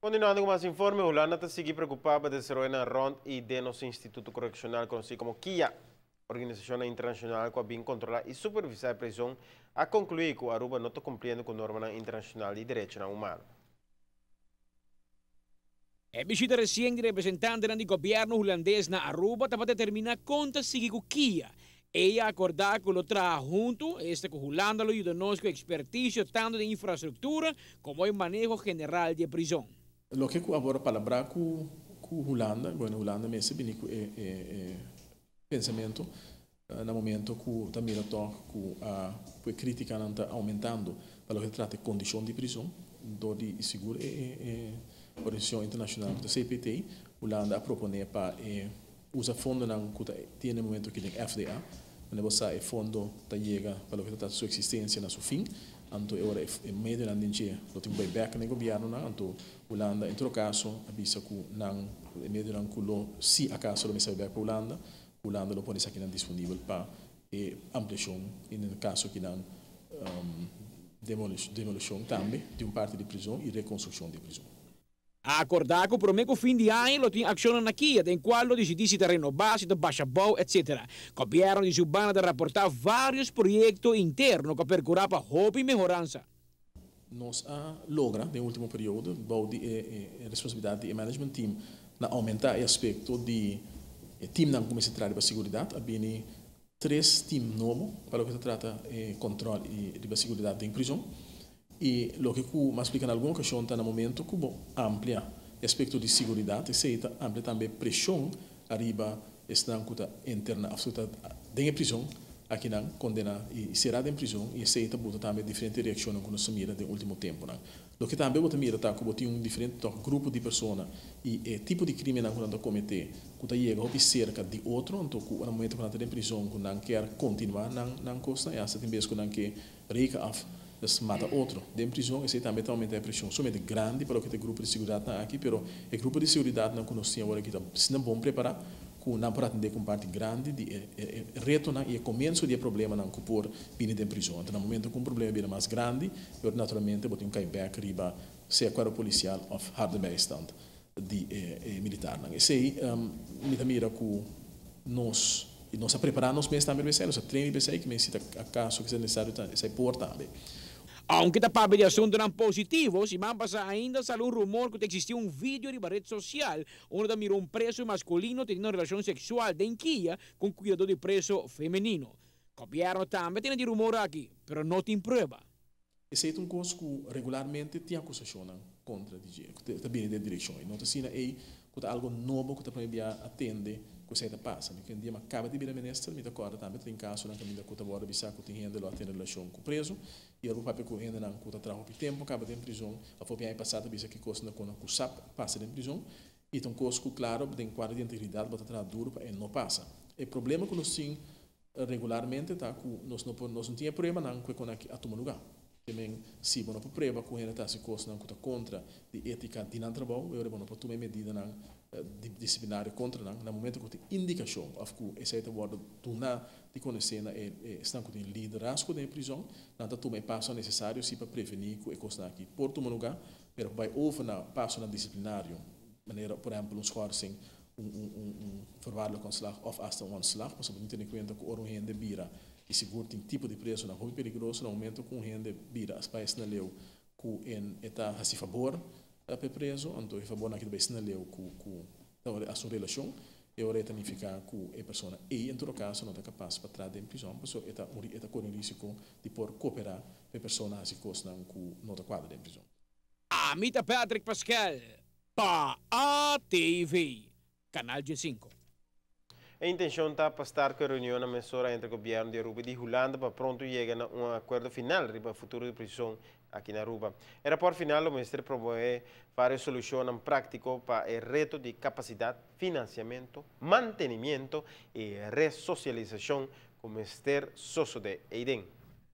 Continuando com mais informes, Holanda está seguir preocupada de desenvolver na ROND e de nosso Instituto Correccional, conhecido como KIA, Organização Internacional que vem controlar e supervisar a prisão, a concluir que Aruba não está cumprindo com normas internacionais de direitos humanos. A visita recente representante do governo holandês na Aruba estava determinada conta seguir com KIA. Ella acordar que lo traga junto, com Holanda lo ayuda nos com expertise tanto de infraestrutura como em manejo general de prisão. Lo que agora palabra com Holanda, bueno, Holanda mesmo bem com pensamento no momento que também que a crítica está aumentando para o que trata de condição de prisão, do de seguro Organização Internacional da CPT, Holanda a propõe para usar fundo que tem no momento que tem FDA, onde você fundo está chega para o que trata de sua existência na sua fim. Anto agora é meio de andinche lo tem buyback no governo na anto Holanda em todo caso avisa que não meio de culo se acaso lo mesa buyback para Holanda lo pode aqui não disponível para ampliação e no caso que não demolição também de parte de prisão e reconstrução de prisão. Acordar que prometo fim de ano lo tem ação na Kia, em qual lo decide de renovar, de baixar bom, etc. O governo de Subana de reportar vários projetos internos que percurar para hobby e melhorança. Nós logra no último período a responsabilidade do management team na aumentar o aspecto de time na comissão de para segurança, havia 3 times novos para o que se trata de controle e de segurança em prisão. E o que mais explica em alguma ocasião está no momento que amplia o aspecto de segurança, e amplia também pressão arriba esta interna absoluta de prisão, aqui não condena e será em prisão e aceita também diferentes reações que nós mira no último tempo. O que também você mira está que tem diferente grupo de pessoas e tipo de crime que nós cometer que chega a cerca de outro, então no momento que nós estamos em prisão que não quer continuar na costa e assim tem vezes que não quer reca af mata outro. Dentro da prisão, esse também está aumentando a pressão. Somente grande para o que tem grupo de segurança aqui, mas o grupo de segurança não conhecia agora que está bom preparar, que não para atender com parte grande de reto e o começo de problema não que por vir da prisão. Então, no momento que um problema vira mais grande, eu naturalmente vou ter caiback riba se a quadra policial ou harde bijstand de militar. Esse aí, me mira que nós a preparar nos meses também, nós treino que me cita a caso que é necessário, isso é importante. Aunque a avaliação não positivo, se man passa ainda saiu um rumor que existia um vídeo em rede social onde mirou um preso masculino tendo uma relação sexual de Kia com cuidador de preso feminino. O governo também tem de rumor aqui, mas não tem prova. Esse é um coisa que regularmente tem acusação contra o DJ, que está bem de direção. Não está aí que algo novo que está para atender que você passa. Que um dia acaba de vir a ministra, me acorda também tem caso na caminho que agora bisa que tem renda lá tem relação com o preso e o papel que renda não que trabalha por tempo acaba de prisão. A foi bem passado bisa que coisa na com SAP passa em prisão e então coisa que claro tem quadro de integridade bota tra duro para não passa. O problema que nós tem regularmente tá que nós não tinha problema não com a tomar lugar. Também se não por prova que ainda está se coisa não contra de ética de não trabalho eu não para tomar medida não disciplinário contra no momento que tem indicação of que esse é o word do na de conhecer na estão com liderazgo da prisão não está tomando passo necessário se para prevenir que coisa aqui por tomar lugar mas vai over na passo na disciplinário maneira por exemplo um schorsing verwaarlijk ontslag of hasta ontslag mas não tem em conta que o rende bira e seguro tem tipo de preso não muito perigoso no momento que o rende bira as países na leu que está a se favor para preso, então é favor naquilo que se leu com a sua relação, e agora também fica com a pessoa e em todo caso não é capaz para trás da prisão, porque está correndo risco de por cooperar com a pessoa que costa com nota quadra da prisão. Amita Patrick Pascal, para ATV, Canal G5. A intenção está para estar com a reunião na mesura entre o governo de Aruba e de Holanda para pronto chegar a um acordo final para o futuro de prisão aqui na Aruba. O rapport final, o Ministério promove várias soluções práticas para o reto de capacidade, financiamento, mantenimento e ressocialização com o Ministério Socio de Eiden.